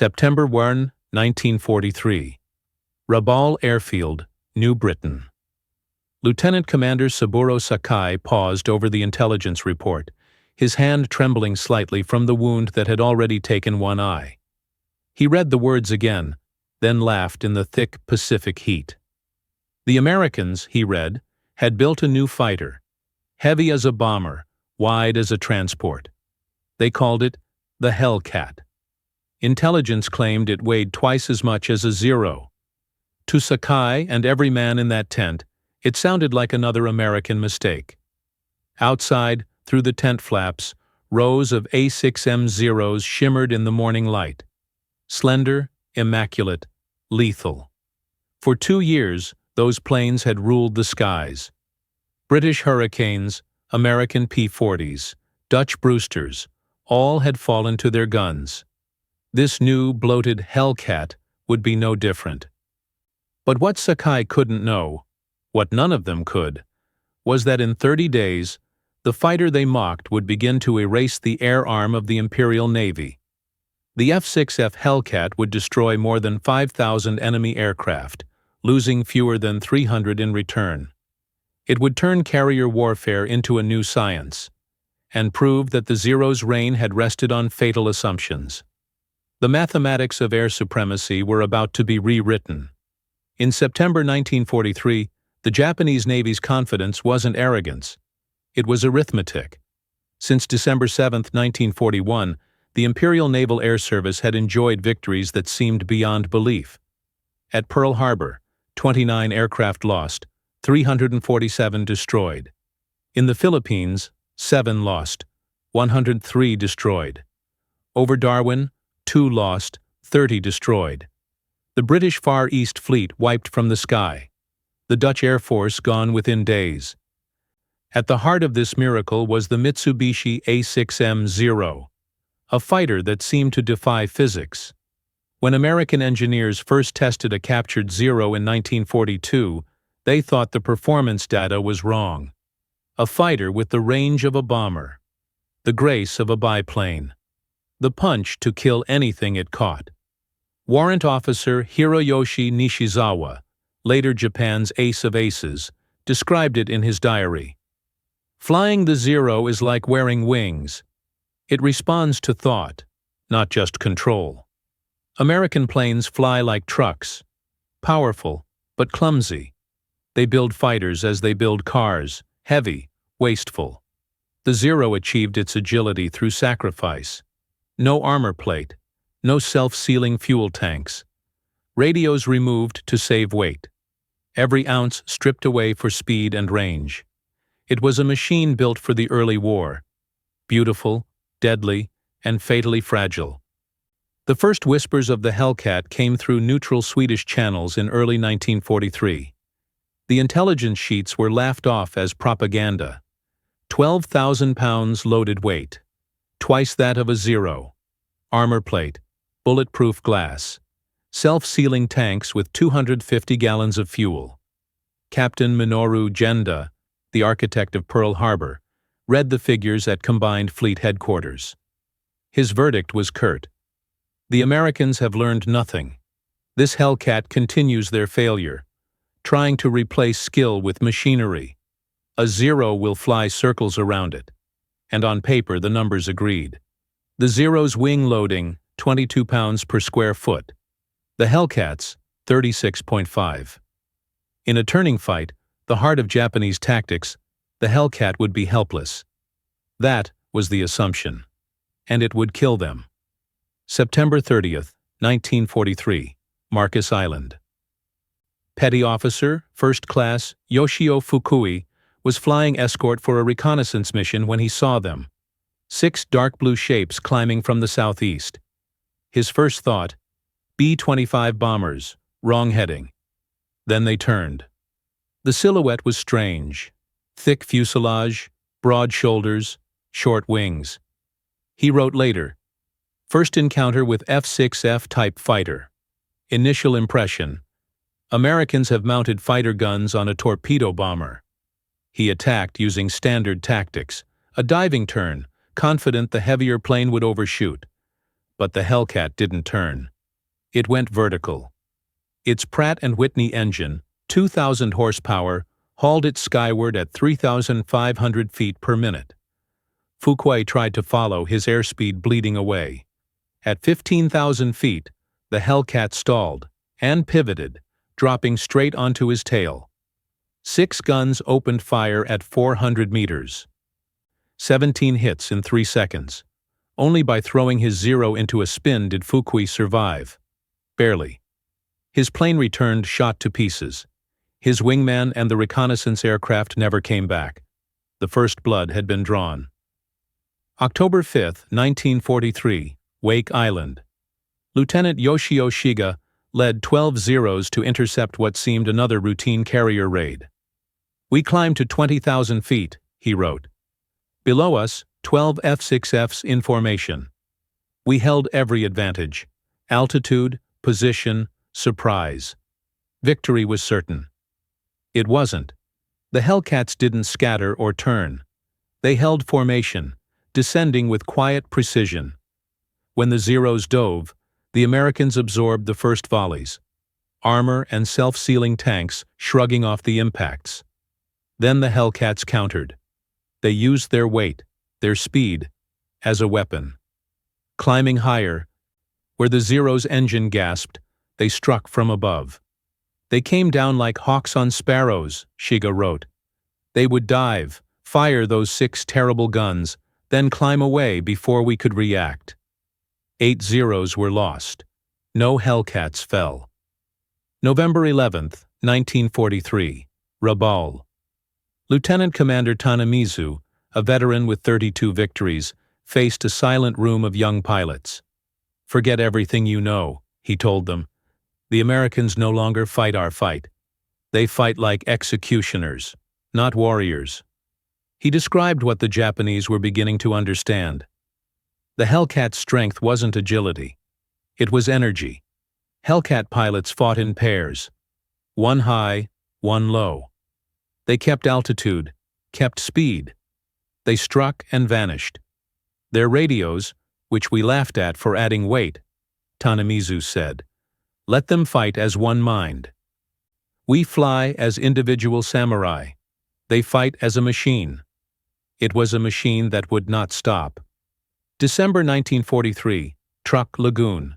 September 1, 1943. Rabaul Airfield, New Britain. Lieutenant Commander Saburo Sakai paused over the intelligence report, his hand trembling slightly from the wound that had already taken one eye. He read the words again, then laughed in the thick Pacific heat. The Americans, he read, had built a new fighter, heavy as a bomber, wide as a transport. They called it the Hellcat. Intelligence claimed it weighed twice as much as a Zero. To Sakai and every man in that tent, it sounded like another American mistake. Outside, through the tent flaps, rows of A6M Zeros shimmered in the morning light. Slender, immaculate, lethal. For 2 years, those planes had ruled the skies. British Hurricanes, American P-40s, Dutch Brewsters, all had fallen to their guns. This new, bloated Hellcat would be no different. But what Sakai couldn't know, what none of them could, was that in 30 days, the fighter they mocked would begin to erase the air arm of the Imperial Navy. The F6F Hellcat would destroy more than 5,000 enemy aircraft, losing fewer than 300 in return. It would turn carrier warfare into a new science, and prove that the Zero's reign had rested on fatal assumptions. The mathematics of air supremacy were about to be rewritten. In September 1943, the Japanese Navy's confidence wasn't arrogance. It was arithmetic. Since December 7, 1941, the Imperial Naval Air Service had enjoyed victories that seemed beyond belief. At Pearl Harbor, 29 aircraft lost, 347 destroyed. In the Philippines, 7 lost, 103 destroyed. Over Darwin, 2 lost, 30 destroyed. The British Far East Fleet wiped from the sky. The Dutch Air Force gone within days. At the heart of this miracle was the Mitsubishi A6M Zero, a fighter that seemed to defy physics. When American engineers first tested a captured Zero in 1942, they thought the performance data was wrong. A fighter with the range of a bomber, the grace of a biplane, the punch to kill anything it caught. Warrant Officer Hiroyoshi Nishizawa, later Japan's ace of aces, described it in his diary. Flying the Zero is like wearing wings. It responds to thought, not just control. American planes fly like trucks, powerful but clumsy. They build fighters as they build cars, heavy, wasteful. The Zero achieved its agility through sacrifice. No armor plate, no self-sealing fuel tanks. Radios removed to save weight. Every ounce stripped away for speed and range. It was a machine built for the early war. Beautiful, deadly, and fatally fragile. The first whispers of the Hellcat came through neutral Swedish channels in early 1943. The intelligence sheets were laughed off as propaganda. 12,000 pounds loaded weight. Twice that of a Zero. Armor plate, bulletproof glass, self-sealing tanks with 250 gallons of fuel. Captain Minoru Genda, the architect of Pearl Harbor, read the figures at Combined Fleet Headquarters. His verdict was curt. The Americans have learned nothing. This Hellcat continues their failure, trying to replace skill with machinery. A Zero will fly circles around it. And on paper the numbers agreed. The Zero's wing loading, 22 pounds per square foot. The Hellcat's, 36.5. In a turning fight, the heart of Japanese tactics, the Hellcat would be helpless. That was the assumption. And it would kill them. September 30th, 1943, Marcus Island. Petty Officer, First Class Yoshio Fukui, was flying escort for a reconnaissance mission when he saw them. 6 dark blue shapes climbing from the southeast. His first thought, B-25 bombers, wrong heading. Then they turned. The silhouette was strange. Thick fuselage, broad shoulders, short wings. He wrote later, first encounter with F6F type fighter. Initial impression, Americans have mounted fighter guns on a torpedo bomber. He attacked using standard tactics, a diving turn, confident the heavier plane would overshoot. But the Hellcat didn't turn. It went vertical. Its Pratt & Whitney engine, 2,000 horsepower, hauled it skyward at 3,500 feet per minute. Fuquay tried to follow, his airspeed bleeding away. At 15,000 feet, the Hellcat stalled and pivoted, dropping straight onto his tail. 6 guns opened fire at 400 meters. 17 hits in 3 seconds. Only by throwing his Zero into a spin did Fuquay survive. Barely. His plane returned shot to pieces. His wingman and the reconnaissance aircraft never came back. The first blood had been drawn. October 5, 1943, Wake Island. Lieutenant Yoshio Shiga led 12 Zeros to intercept what seemed another routine carrier raid. "We climbed to 20,000 feet, he wrote. Below us, 12 F6Fs in formation. We held every advantage: altitude, position, surprise. Victory was certain. It wasn't. The Hellcats didn't scatter or turn. They held formation, descending with quiet precision. When the Zeros dove, the Americans absorbed the first volleys, armor and self-sealing tanks shrugging off the impacts. Then the Hellcats countered. They used their weight, their speed, as a weapon. Climbing higher, where the Zero's engine gasped, they struck from above. They came down like hawks on sparrows, Shiga wrote. They would dive, fire those 6 terrible guns, then climb away before we could react. 8 Zeros were lost. No Hellcats fell. November 11, 1943, Rabaul. Lieutenant Commander Tanamizu, a veteran with 32 victories, faced a silent room of young pilots. "Forget everything you know," he told them. "The Americans no longer fight our fight. They fight like executioners, not warriors." He described what the Japanese were beginning to understand. The Hellcat's strength wasn't agility. It was energy. Hellcat pilots fought in pairs. One high, one low. They kept altitude, kept speed. They struck and vanished. Their radios, which we laughed at for adding weight, Tanamizu said, let them fight as one mind. We fly as individual samurai. They fight as a machine. It was a machine that would not stop. December 1943, Truck Lagoon.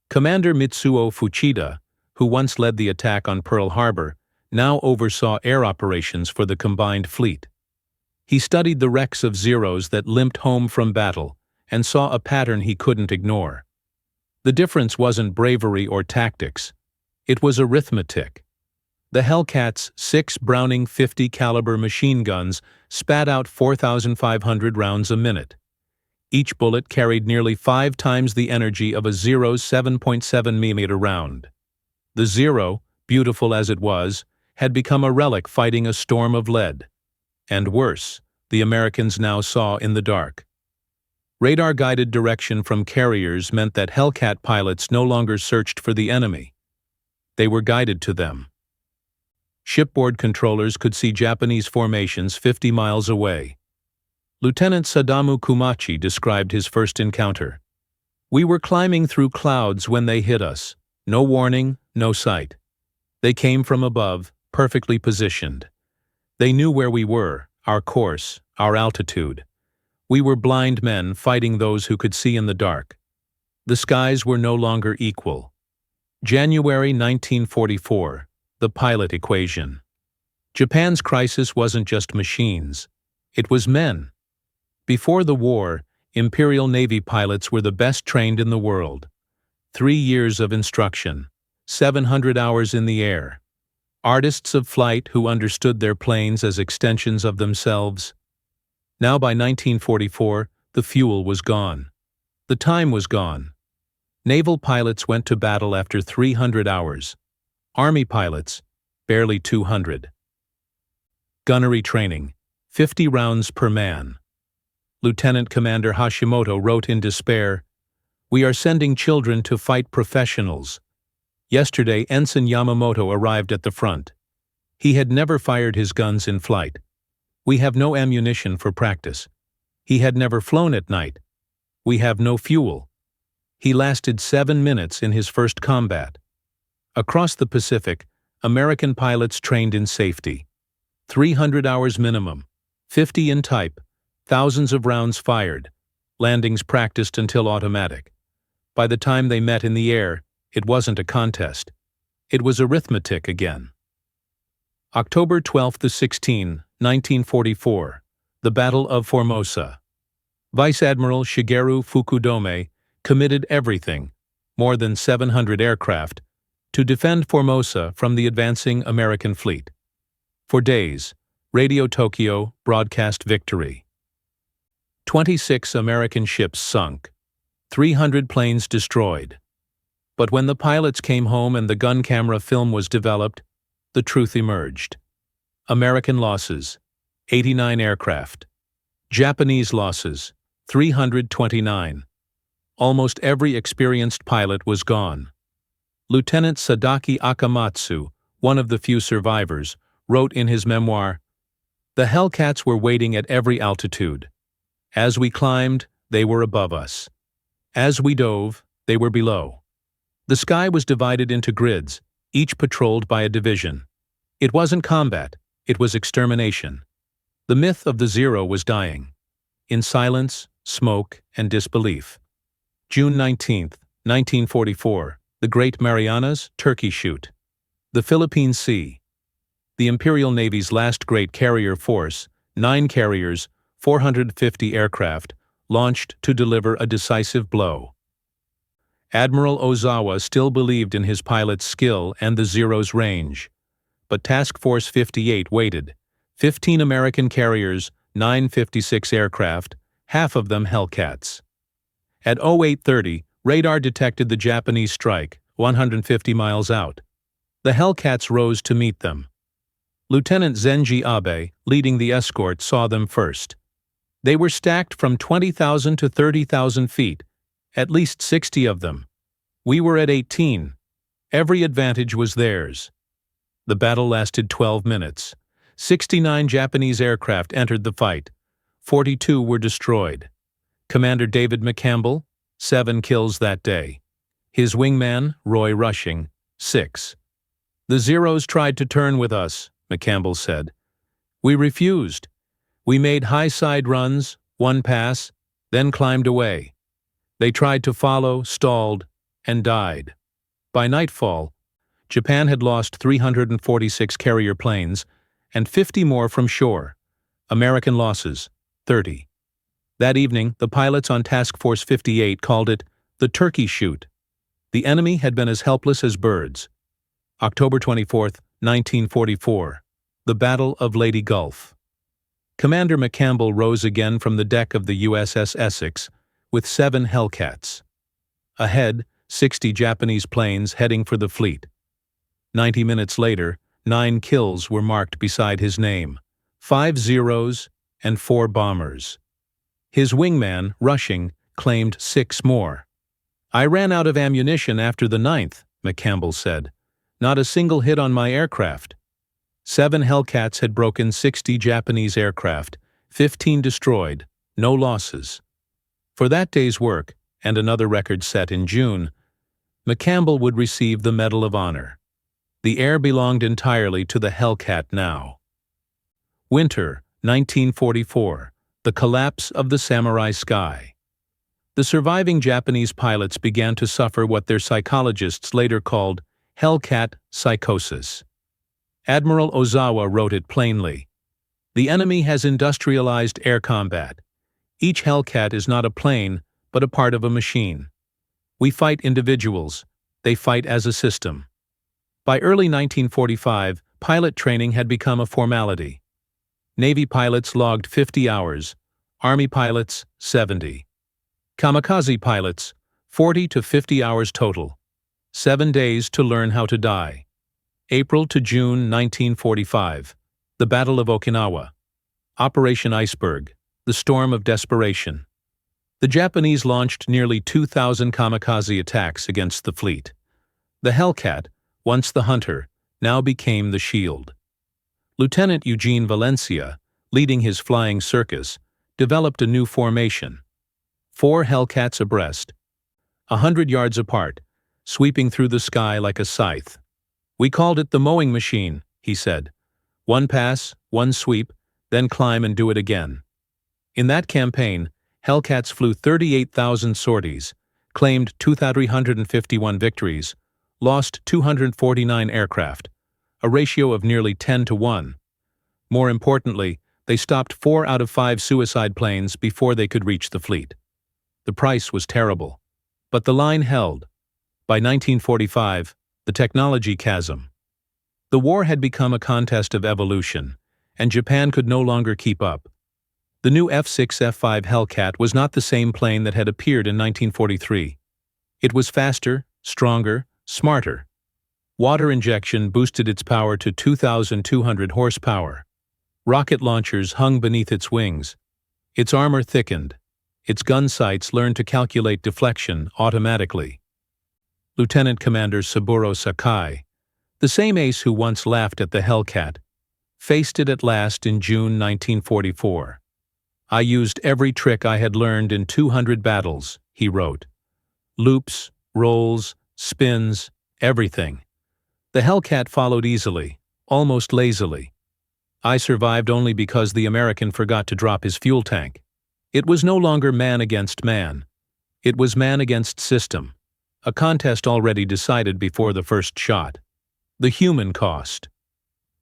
Commander Mitsuo Fuchida, who once led the attack on Pearl Harbor, now oversaw air operations for the combined fleet. He studied the wrecks of Zeros that limped home from battle and saw a pattern he couldn't ignore. The difference wasn't bravery or tactics. It was arithmetic. The Hellcat's 6 Browning 50 caliber machine guns spat out 4,500 rounds a minute. Each bullet carried nearly 5 times the energy of a Zero's 7.7mm round. The Zero, beautiful as it was, had become a relic fighting a storm of lead. And worse, the Americans now saw in the dark. Radar-guided direction from carriers meant that Hellcat pilots no longer searched for the enemy. They were guided to them. Shipboard controllers could see Japanese formations 50 miles away. Lieutenant Sadamu Kumachi described his first encounter. We were climbing through clouds when they hit us. No warning, no sight. They came from above, perfectly positioned. They knew where we were, our course, our altitude. We were blind men fighting those who could see in the dark. The skies were no longer equal. January 1944. The pilot equation. Japan's crisis wasn't just machines. It was men. Before the war, Imperial Navy pilots were the best trained in the world. 3 years of instruction, 700 hours in the air. Artists of flight who understood their planes as extensions of themselves. Now by 1944, the fuel was gone. The time was gone. Naval pilots went to battle after 300 hours. Army pilots, barely 200. Gunnery training, 50 rounds per man. Lieutenant Commander Hashimoto wrote in despair, "We are sending children to fight professionals." Yesterday, Ensign Yamamoto arrived at the front. He had never fired his guns in flight. "We have no ammunition for practice." He had never flown at night. "We have no fuel." He lasted 7 minutes in his first combat. Across the Pacific, American pilots trained in safety. 300 hours minimum, 50 in type, thousands of rounds fired, landings practiced until automatic. By the time they met in the air, it wasn't a contest. It was arithmetic again. October 12 to 16, 1944, the Battle of Formosa. Vice Admiral Shigeru Fukudome committed everything, more than 700 aircraft, to defend Formosa from the advancing American fleet. For days, Radio Tokyo broadcast victory. 26 American ships sunk, 300 planes destroyed. But when the pilots came home and the gun camera film was developed, the truth emerged. American losses, 89 aircraft. Japanese losses, 329. Almost every experienced pilot was gone. Lieutenant Sadaki Akamatsu, one of the few survivors, wrote in his memoir, "The Hellcats were waiting at every altitude. As we climbed, they were above us. As we dove, they were below. The sky was divided into grids, each patrolled by a division. It wasn't combat, it was extermination. The myth of the Zero was dying. In silence, smoke, and disbelief." June 19, 1944, the Great Marianas Turkey Shoot. The Philippine Sea. The Imperial Navy's last great carrier force, 9 carriers, 450 aircraft, launched to deliver a decisive blow. Admiral Ozawa still believed in his pilot's skill and the Zero's range. But Task Force 58 waited. 15 American carriers, 956 aircraft, half of them Hellcats. At 0830, radar detected the Japanese strike, 150 miles out. The Hellcats rose to meet them. Lieutenant Zenji Abe, leading the escort, saw them first. They were stacked from 20,000 to 30,000 feet, at least 60 of them. We were at 18. Every advantage was theirs. The battle lasted 12 minutes. 69 Japanese aircraft entered the fight. 42 were destroyed. Commander David McCampbell, 7 kills that day. His wingman, Roy Rushing, 6. "The Zeros tried to turn with us," McCampbell said. "We refused. We made high-side runs, 1 pass, then climbed away. They tried to follow, stalled, and died." By nightfall, Japan had lost 346 carrier planes and 50 more from shore. American losses, 30. That evening, the pilots on Task Force 58 called it the Turkey Shoot. The enemy had been as helpless as birds. October 24, 1944, the Battle of Leyte Gulf. Commander McCampbell rose again from the deck of the USS Essex with 7 Hellcats. Ahead, 60 Japanese planes heading for the fleet. 90 minutes later, 9 kills were marked beside his name, 5 Zeros and 4 bombers. His wingman, Rushing, claimed 6 more. "I ran out of ammunition after the 9th, McCampbell said. "Not a single hit on my aircraft." 7 Hellcats had broken 60 Japanese aircraft, 15 destroyed, no losses. For that day's work, and another record set in June, McCampbell would receive the Medal of Honor. The air belonged entirely to the Hellcat now. Winter, 1944, the collapse of the Samurai Sky. The surviving Japanese pilots began to suffer what their psychologists later called Hellcat psychosis. Admiral Ozawa wrote it plainly. "The enemy has industrialized air combat. Each Hellcat is not a plane, but a part of a machine. We fight individuals, they fight as a system." By early 1945, pilot training had become a formality. Navy pilots logged 50 hours, Army pilots 70. Kamikaze pilots 40 to 50 hours total. 7 days to learn how to die. April to June 1945, the Battle of Okinawa. Operation Iceberg, the storm of desperation. The Japanese launched nearly 2,000 kamikaze attacks against the fleet. The Hellcat, once the hunter, now became the shield. Lieutenant Eugene Valencia, leading his flying circus, developed a new formation. 4 Hellcats abreast. 100 yards apart, sweeping through the sky like a scythe. "We called it the mowing machine," he said. "One pass, one sweep, then climb and do it again." In that campaign, Hellcats flew 38,000 sorties, claimed 2,351 victories, lost 249 aircraft, a ratio of nearly 10-1. More importantly, they stopped 4 out of 5 suicide planes before they could reach the fleet. The price was terrible, but the line held. By 1945, the technology chasm. The war had become a contest of evolution, and Japan could no longer keep up. The new F6F Hellcat was not the same plane that had appeared in 1943. It was faster, stronger, smarter. Water injection boosted its power to 2,200 horsepower. Rocket launchers hung beneath its wings. Its armor thickened. Its gun sights learned to calculate deflection automatically. Lieutenant Commander Saburo Sakai, the same ace who once laughed at the Hellcat, faced it at last in June 1944. "I used every trick I had learned in 200 battles," he wrote. "Loops, rolls, spins, everything. The Hellcat followed easily, almost lazily. I survived only because the American forgot to drop his fuel tank. It was no longer man against man. It was man against system, a contest already decided before the first shot. The human cost."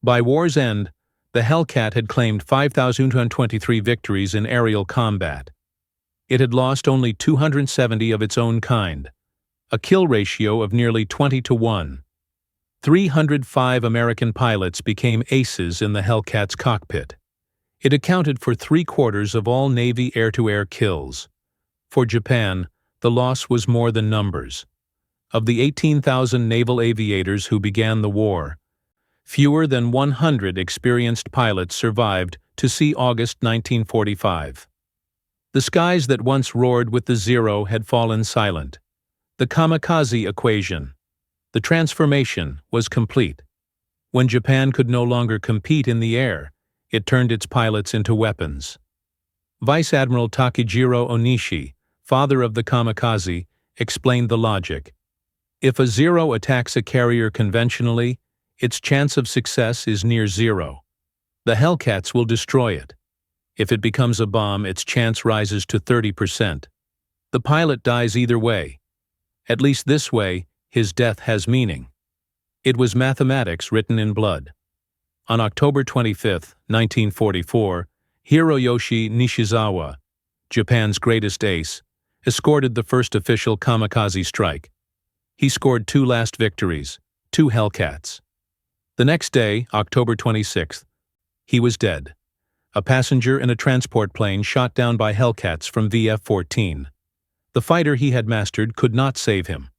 By war's end, the Hellcat had claimed 5,223 victories in aerial combat. It had lost only 270 of its own kind, a kill ratio of nearly 20-1. 305 American pilots became aces in the Hellcat's cockpit. It accounted for 3/4 of all Navy air-to-air kills. For Japan, the loss was more than numbers. Of the 18,000 naval aviators who began the war, fewer than 100 experienced pilots survived to see August 1945. The skies that once roared with the Zero had fallen silent. The kamikaze equation, the transformation, was complete. When Japan could no longer compete in the air, it turned its pilots into weapons. Vice Admiral Takejiro Onishi, father of the kamikaze, explained the logic. If a Zero attacks a carrier conventionally, its chance of success is near zero. The Hellcats will destroy it. If it becomes a bomb, its chance rises to 30%. The pilot dies either way. At least this way, his death has meaning. It was mathematics written in blood. On October 25, 1944, Hiroyoshi Nishizawa, Japan's greatest ace, escorted the first official kamikaze strike. He scored 2 last victories, 2 Hellcats. The next day, October 26th, he was dead. A passenger in a transport plane shot down by Hellcats from VF-14. The fighter he had mastered could not save him.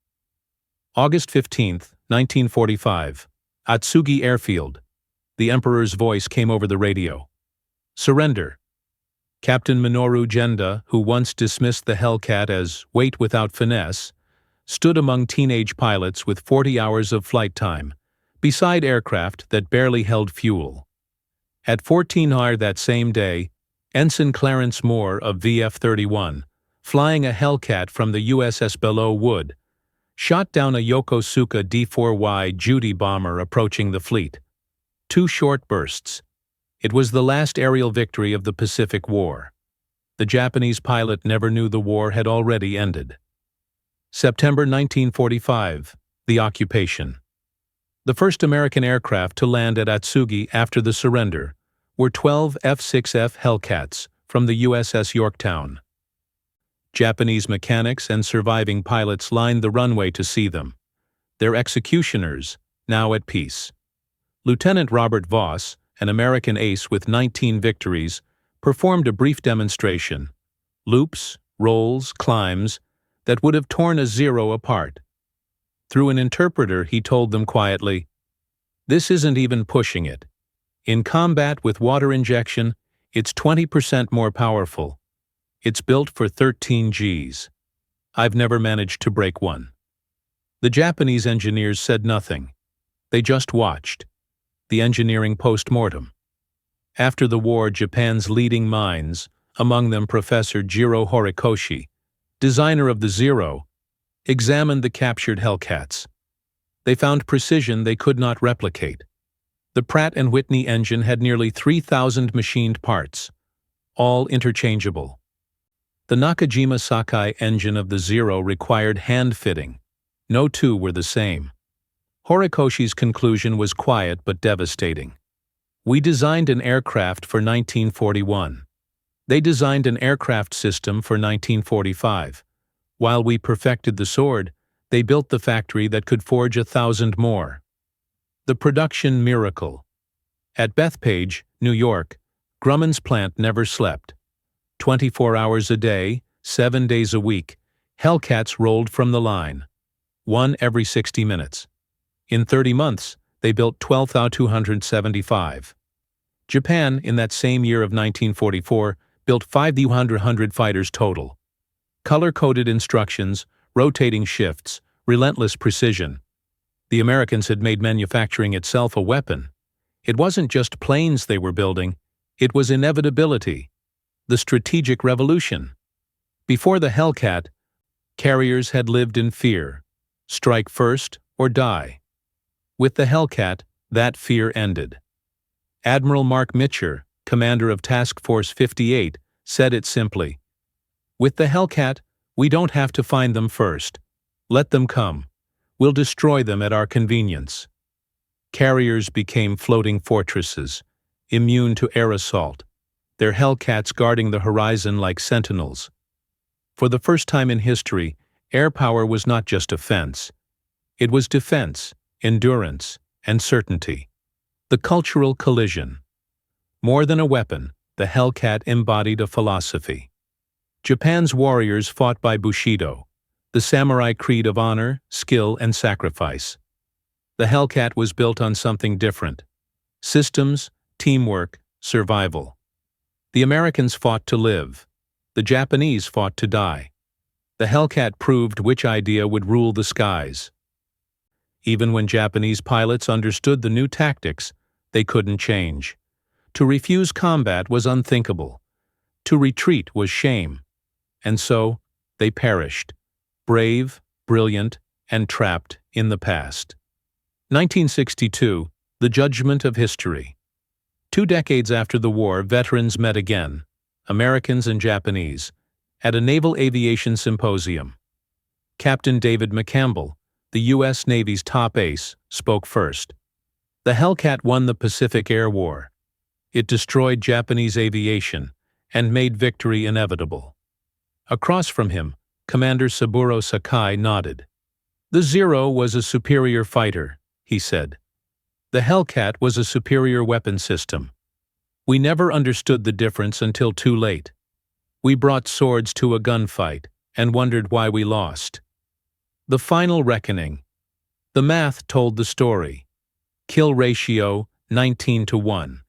August 15, 1945, Atsugi Airfield. The Emperor's voice came over the radio. "Surrender." Captain Minoru Genda, who once dismissed the Hellcat as weight without finesse, stood among teenage pilots with 40 hours of flight time, beside aircraft that barely held fuel. At 14 that same day, Ensign Clarence Moore of VF-31, flying a Hellcat from the USS Belleau Wood, shot down a Yokosuka D-4Y Judy bomber approaching the fleet. 2 short bursts. It was the last aerial victory of the Pacific War. The Japanese pilot never knew the war had already ended. September 1945, the occupation. The first American aircraft to land at Atsugi after the surrender were 12 F6F Hellcats from the USS Yorktown. Japanese mechanics and surviving pilots lined the runway to see them, their executioners now at peace. Lieutenant Robert Voss, an American ace with 19 victories, performed a brief demonstration, loops, rolls, climbs, that would have torn a Zero apart. Through an interpreter, he told them quietly, "This isn't even pushing it. In combat with water injection, it's 20% more powerful. It's built for 13 Gs. I've never managed to break one." The Japanese engineers said nothing. They just watched. The engineering post-mortem. After the war, Japan's leading minds, among them Professor Jiro Horikoshi, designer of the Zero, examined the captured Hellcats. They found precision they could not replicate. The Pratt & Whitney engine had nearly 3,000 machined parts, all interchangeable. The Nakajima Sakai engine of the Zero required hand-fitting. No two were the same. Horikoshi's conclusion was quiet but devastating. We designed an aircraft for 1941. They designed an aircraft system for 1945. While we perfected the sword, they built the factory that could forge 1,000 more. The production miracle. At Bethpage, New York, Grumman's plant never slept. 24 hours a day, 7 days a week, Hellcats rolled from the line. One every 60 minutes. In 30 months, they built 12,275. Japan, in that same year of 1944, built 5,100 fighters total. Color-coded instructions, rotating shifts, relentless precision. The Americans had made manufacturing itself a weapon. It wasn't just planes they were building, it was inevitability, the strategic revolution. Before the Hellcat, carriers had lived in fear, strike first or die. With the Hellcat, that fear ended. Admiral Mark Mitcher, commander of Task Force 58, said it simply. With the Hellcat, we don't have to find them first. Let them come. We'll destroy them at our convenience. Carriers became floating fortresses, immune to air assault, their Hellcats guarding the horizon like sentinels. For the first time in history, air power was not just offense. It was defense, endurance, and certainty. The cultural collision. More than a weapon, the Hellcat embodied a philosophy. Japan's warriors fought by Bushido, the samurai creed of honor, skill, and sacrifice. The Hellcat was built on something different. Systems, teamwork, survival. The Americans fought to live. The Japanese fought to die. The Hellcat proved which idea would rule the skies. Even when Japanese pilots understood the new tactics, they couldn't change. To refuse combat was unthinkable. To retreat was shame. And so, they perished. Brave, brilliant, and trapped in the past. 1962, the judgment of history. 2 decades after the war, veterans met again, Americans and Japanese, at a naval aviation symposium. Captain David McCampbell, the U.S. Navy's top ace, spoke first. The Hellcat won the Pacific Air War. It destroyed Japanese aviation and made victory inevitable. Across from him, Commander Saburo Sakai nodded. The Zero was a superior fighter, he said. The Hellcat was a superior weapon system. We never understood the difference until too late. We brought swords to a gunfight and wondered why we lost. The final reckoning. The math told the story. Kill ratio 19-1.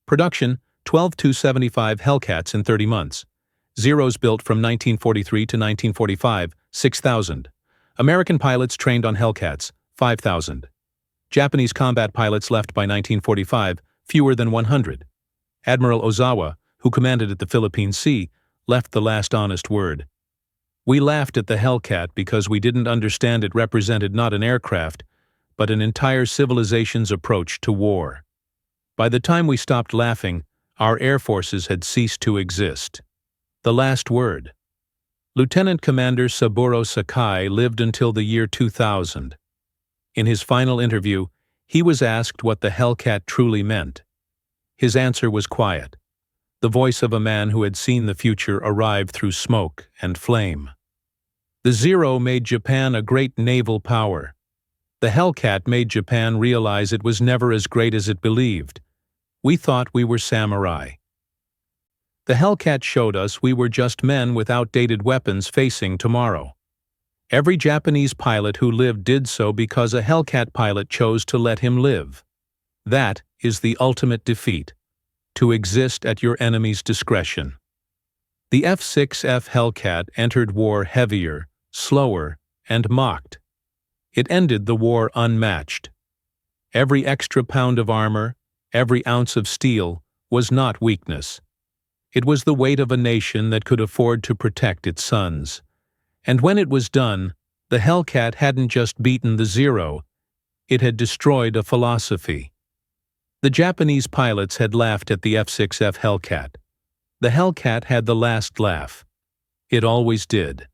Production 12,275 Hellcats in 30 months. Zeros built from 1943 to 1945, 6,000. American pilots trained on Hellcats, 5,000. Japanese combat pilots left by 1945, fewer than 100. Admiral Ozawa, who commanded at the Philippine Sea, left the last honest word. We laughed at the Hellcat because we didn't understand it represented not an aircraft, but an entire civilization's approach to war. By the time we stopped laughing, our air forces had ceased to exist. The last word. Lieutenant Commander Saburo Sakai lived until the year 2000. In his final interview, he was asked what the Hellcat truly meant. His answer was quiet, the voice of a man who had seen the future arrive through smoke and flame. The Zero made Japan a great naval power. The Hellcat made Japan realize it was never as great as it believed. We thought we were samurai. The Hellcat showed us we were just men with outdated weapons facing tomorrow. Every Japanese pilot who lived did so because a Hellcat pilot chose to let him live. That is the ultimate defeat, to exist at your enemy's discretion. The F6F Hellcat entered war heavier, slower, and mocked. It ended the war unmatched. Every extra pound of armor, every ounce of steel, was not weakness. It was the weight of a nation that could afford to protect its sons. And when it was done, The Hellcat hadn't just beaten the Zero, it had destroyed a philosophy. The Japanese pilots had laughed at the F6F Hellcat. The Hellcat had the last laugh. It always did.